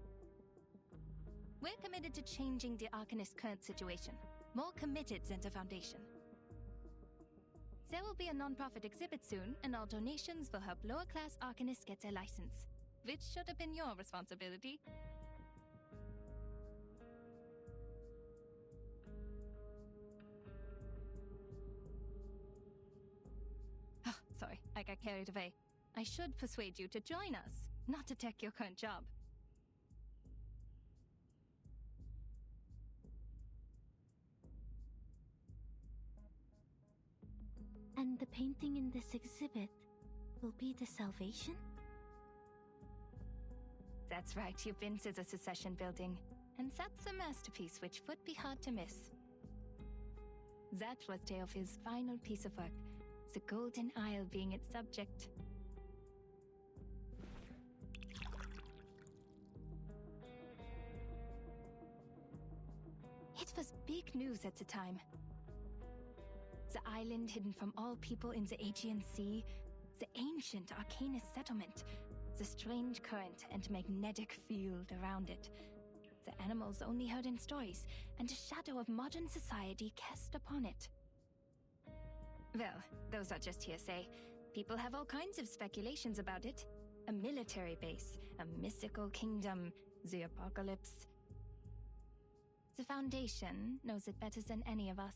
We're committed to changing the Arcanist's current situation. More committed than the Foundation. There will be a non-profit exhibit soon, and all donations will help lower-class Arcanists get their license. Which should have been your responsibility. Oh, sorry, I got carried away. I should persuade you to join us, not to take your current job. And the painting in this exhibit will be the salvation? That's right, you've been to the Secession building. And that's a masterpiece which would be hard to miss. That was Teofil's final piece of work, the Golden Isle being its subject. It was big news at the time. The island hidden from all people in the Aegean Sea, the ancient Arcanist settlement, the strange current and magnetic field around it, the animals only heard in stories, and a shadow of modern society cast upon it. Well, those are just hearsay. People have all kinds of speculations about it. A military base, a mystical kingdom, the apocalypse. The Foundation knows it better than any of us.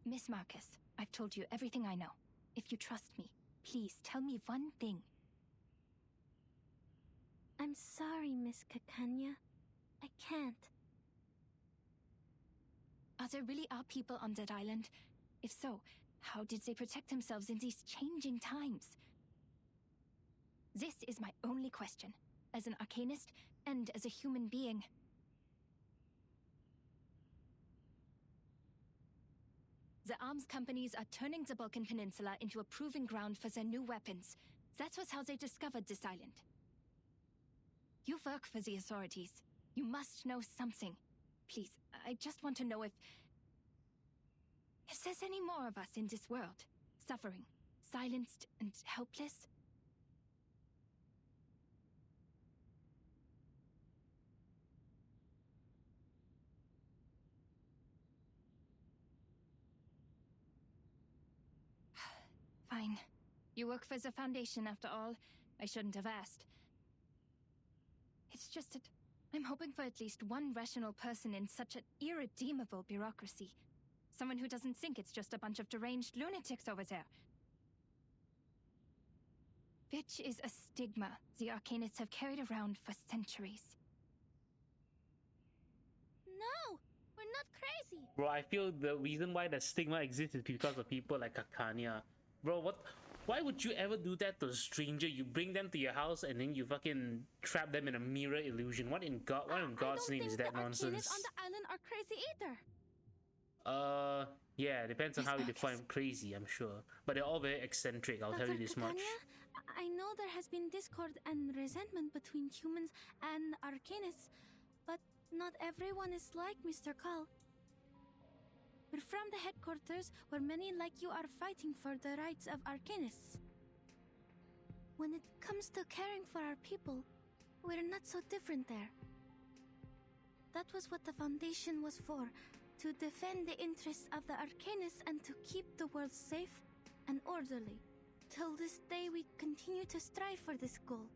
Miss Marcus, I've told you everything I know. If you trust me, please tell me one thing. I'm sorry, Miss Kakanya. I can't. There really are people on that island? If so, how did they protect themselves in these changing times? This is my only question, as an arcanist and as a human being. The arms companies are turning the Balkan Peninsula into a proving ground for their new weapons. That was how they discovered this island. You work for the authorities. You must know something. Please, I just want to know if there's any more of us in this world, suffering, silenced and helpless. Fine. You work for the Foundation after all. I shouldn't have asked. It's just that I'm hoping for at least one rational person in such an irredeemable bureaucracy. Someone who doesn't think it's just a bunch of deranged lunatics over there. Which is a stigma the Arcanists have carried around for centuries. No! We're not crazy! Bro, I feel the reason why the stigma exists is because of people like Kakanya. Bro, why would you ever do that to a stranger? You bring them to your house and then you fucking trap them in a mirror illusion. What in God's name is that nonsense? I don't think the Arcanists on the island are crazy either. Yeah, depends on Miss how you Marcus. define crazy, I'm sure. But they're all very eccentric, I'll tell you this much. I know there has been discord and resentment between humans and Arcanists, but not everyone is like Mr. Call. We're from the headquarters where many like you are fighting for the rights of Arcanists. When it comes to caring for our people, we're not so different there. That was what the Foundation was for, to defend the interests of the Arcanists and to keep the world safe and orderly. Till this day, we continue to strive for this goal.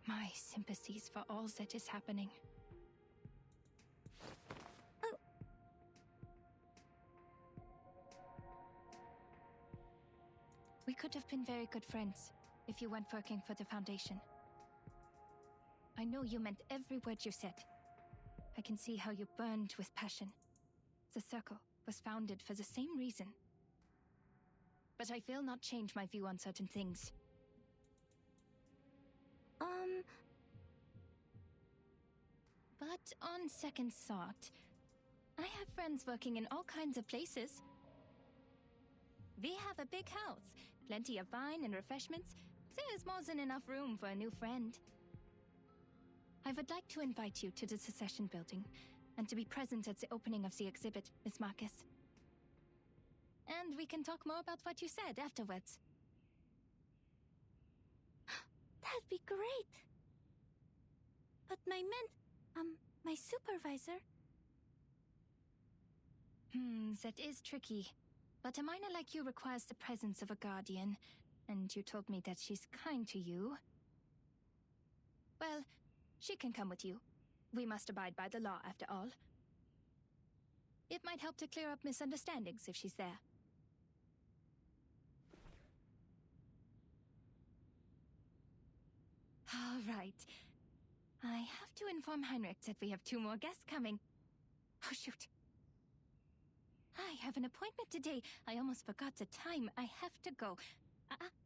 My sympathies for all that is happening. Oh. We could have been very good friends if you weren't working for the Foundation. I know you meant every word you said. I can see how you burned with passion. The Circle was founded for the same reason. But I will not change my view on certain things. But on second thought, I have friends working in all kinds of places. We have a big house, plenty of wine and refreshments. There is more than enough room for a new friend. I would like to invite you to the Secession building and to be present at the opening of the exhibit, Miss Marcus. And we can talk more about what you said afterwards. That'd be great. But my my supervisor... That is tricky. But a minor like you requires the presence of a guardian, and you told me that she's kind to you. Well, she can come with you. We must abide by the law, after all. It might help to clear up misunderstandings if she's there. All right. I have to inform Heinrich that we have 2 more guests coming. Oh, shoot. I have an appointment today. I almost forgot the time. I have to go.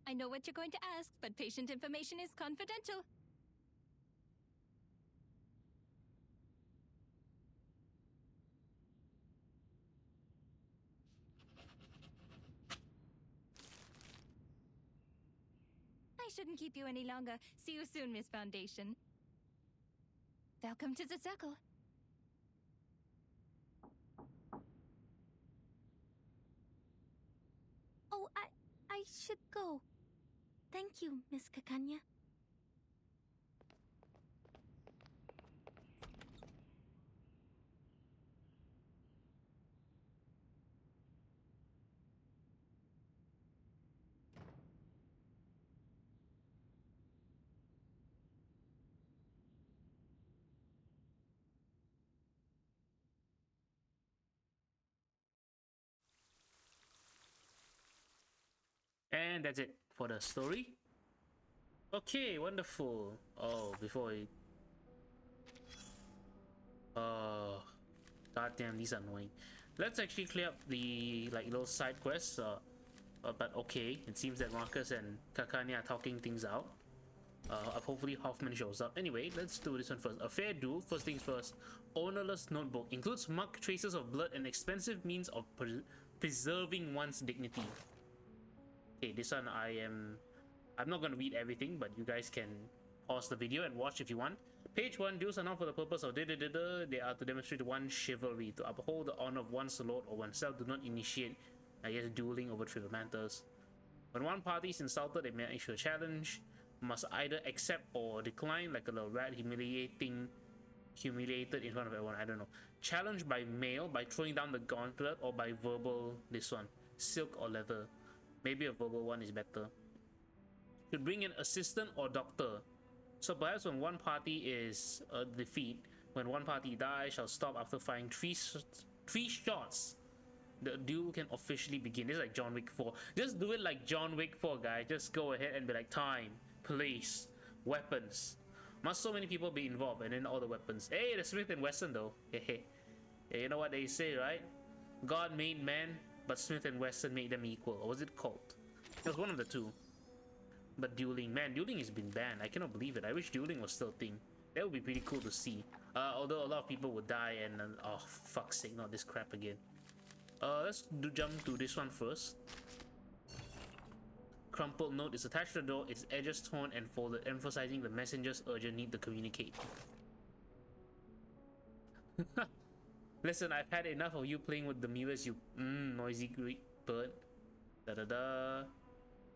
I know what you're going to ask, but patient information is confidential. I shouldn't keep you any longer. See you soon, Miss Foundation. Welcome to the circle. Oh, I should go. Thank you, Miss Kakanya. And that's it for the story. Okay, wonderful. Oh, before we... God damn, these are annoying. Let's actually clear up the little side quests. But okay, it seems that Marcus and Kakanya are talking things out. Hopefully Hoffman shows up. Anyway, let's do this one first. A fair duel. First things first. Ownerless notebook includes marked traces of blood and expensive means of preserving one's dignity. Okay, this one I'm not gonna read everything, but you guys can pause the video and watch if you want. Page 1, duels are not for the purpose of They are to demonstrate one's chivalry, to uphold the honor of one's lord or oneself. Do not initiate, dueling over trivial matters. When one party is insulted, they may issue a challenge. Must either accept or decline, like a little rat humiliated in front of everyone. I don't know. Challenge by mail, by throwing down the gauntlet, or by verbal, this one. Silk or leather. Maybe a verbal one is better. Should bring an assistant or doctor. So perhaps when one party is defeat, when one party dies, shall stop after firing three shots. The duel can officially begin. This is like John Wick 4. Just do it like John Wick 4, guys. Just go ahead and be like, time, place, weapons. Must so many people be involved, and then all the weapons. Hey, the Smith & Wesson though. Hey, you know what they say, right? God made man, but Smith & Wesson made them equal. Or was it cult? It was one of the two. But dueling, man, dueling has been banned. I cannot believe it. I wish dueling was still a thing. That would be pretty cool to see. Although a lot of people would die and oh, fuck's sake, not this crap again. Let's jump to this one first. Crumpled note is attached to the door, its edges torn and folded, emphasizing the messenger's urgent need to communicate. Listen, I've had enough of you playing with the mirrors, you noisy Greek bird. Da-da-da.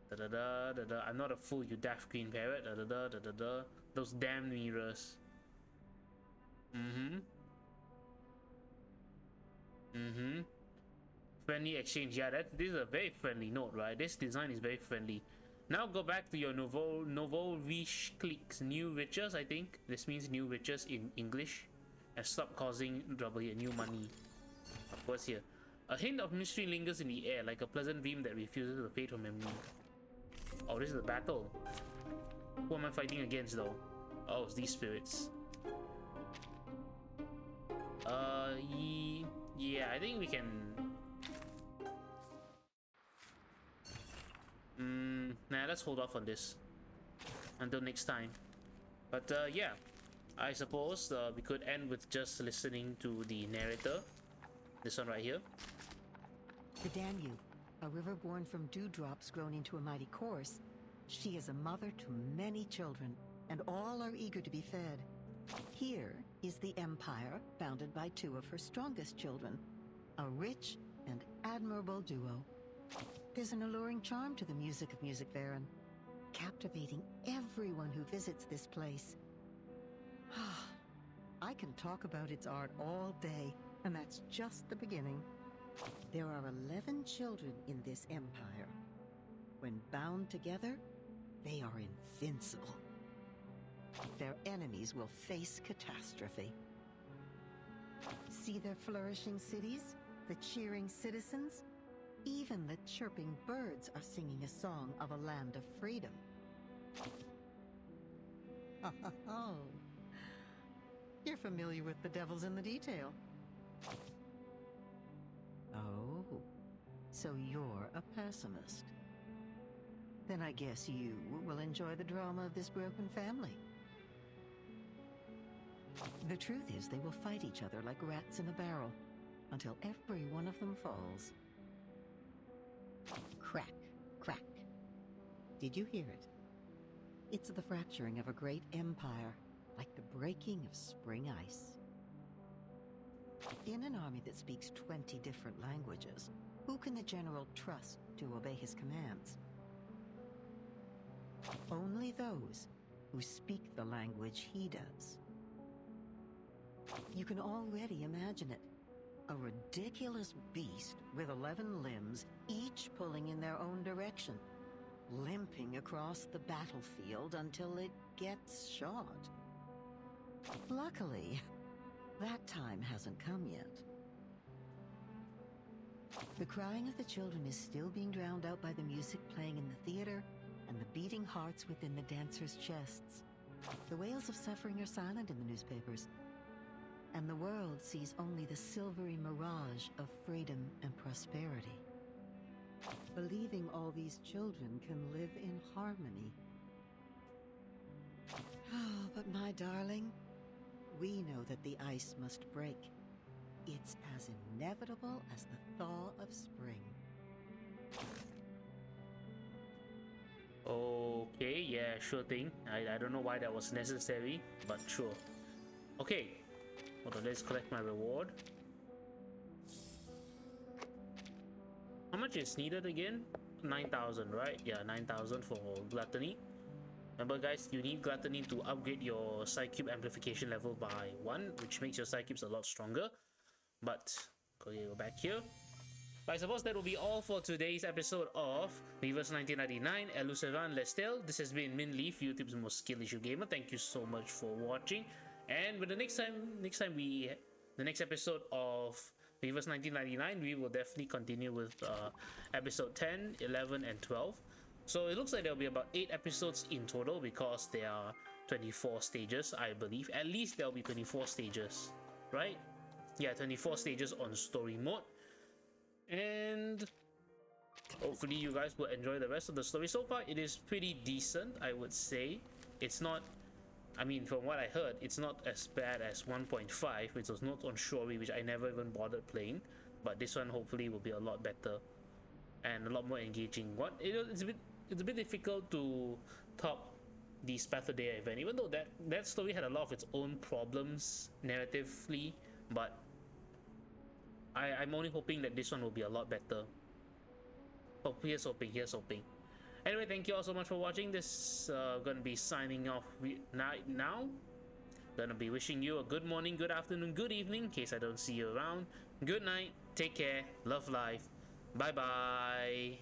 Da-da-da, da-da. I'm not a fool, you daft green parrot. Da-da-da, da-da-da. Those damn mirrors. Friendly exchange. Yeah, this is a very friendly note, right? This design is very friendly. Now go back to your nouveau riche cliques. New riches, I think. This means new riches in English. And stop causing trouble here. New money. What's here? A hint of mystery lingers in the air, like a pleasant dream that refuses to fade from memory. Oh, this is a battle. Who am I fighting against though? Oh, it's these spirits. Yeah, I think we can... Nah, let's hold off on this until next time. But yeah, I suppose we could end with just listening to the narrator. This one right here. The Danube, a river born from dewdrops grown into a mighty course, she is a mother to many children, and all are eager to be fed. Here is the empire, founded by two of her strongest children, a rich and admirable duo. There's an alluring charm to the music of Music Baron, captivating everyone who visits this place. I can talk about its art all day, and that's just the beginning. There are 11 children in this empire. When bound together, they are invincible. Their enemies will face catastrophe. See their flourishing cities, the cheering citizens? Even the chirping birds are singing a song of a land of freedom. Oh, you're familiar with the devil's in the detail. Oh, so you're a pessimist. Then I guess you will enjoy the drama of this broken family. The truth is, they will fight each other like rats in a barrel, until every one of them falls. Crack, crack. Did you hear it? It's the fracturing of a great empire, like the breaking of spring ice. In an army that speaks 20 different languages, who can the general trust to obey his commands? Only those who speak the language he does. You can already imagine it. A ridiculous beast with 11 limbs, each pulling in their own direction, limping across the battlefield until it gets shot. Luckily, that time hasn't come yet. The crying of the children is still being drowned out by the music playing in the theater and the beating hearts within the dancers' chests. The wails of suffering are silent in the newspapers, and the world sees only the silvery mirage of freedom and prosperity. Believing all these children can live in harmony. Oh, but my darling, we know that the ice must break. It's as inevitable as the thaw of spring. Okay, yeah, sure thing. I don't know why that was necessary, but sure. Okay, hold on, let's collect my reward. How much is needed again? 9,000, right? Yeah, 9,000 for gluttony. Remember guys, you need gluttony to upgrade your Psycube amplification level by 1, which makes your Psycubes a lot stronger. But, okay, go back here. But I suppose that will be all for today's episode of Weavers 1999, El lucevan, stelle. This has been Min Leaf, YouTube's most skill issue gamer. Thank you so much for watching. And with the next episode of Weavers 1999, we will definitely continue with episode 10, 11, and 12. So it looks like there'll be about 8 episodes in total because there are 24 stages, I believe. At least there'll be 24 stages, right? Yeah, 24 stages on story mode. And hopefully you guys will enjoy the rest of the story. So far, it is pretty decent, I would say. It's not, I mean, from what I heard, it's not as bad as 1.5, which was not on Shori, which I never even bothered playing. But this one hopefully will be a lot better and a lot more engaging. It's a bit difficult to top the Spathodea event, even though that story had a lot of its own problems narratively, but I'm only hoping that this one will be a lot better. Oh, here's hoping. Anyway, thank you all so much for watching. This gonna be signing off now. Gonna be wishing you a good morning, good afternoon, good evening, in case I don't see you around. Good night, take care, love life, bye bye.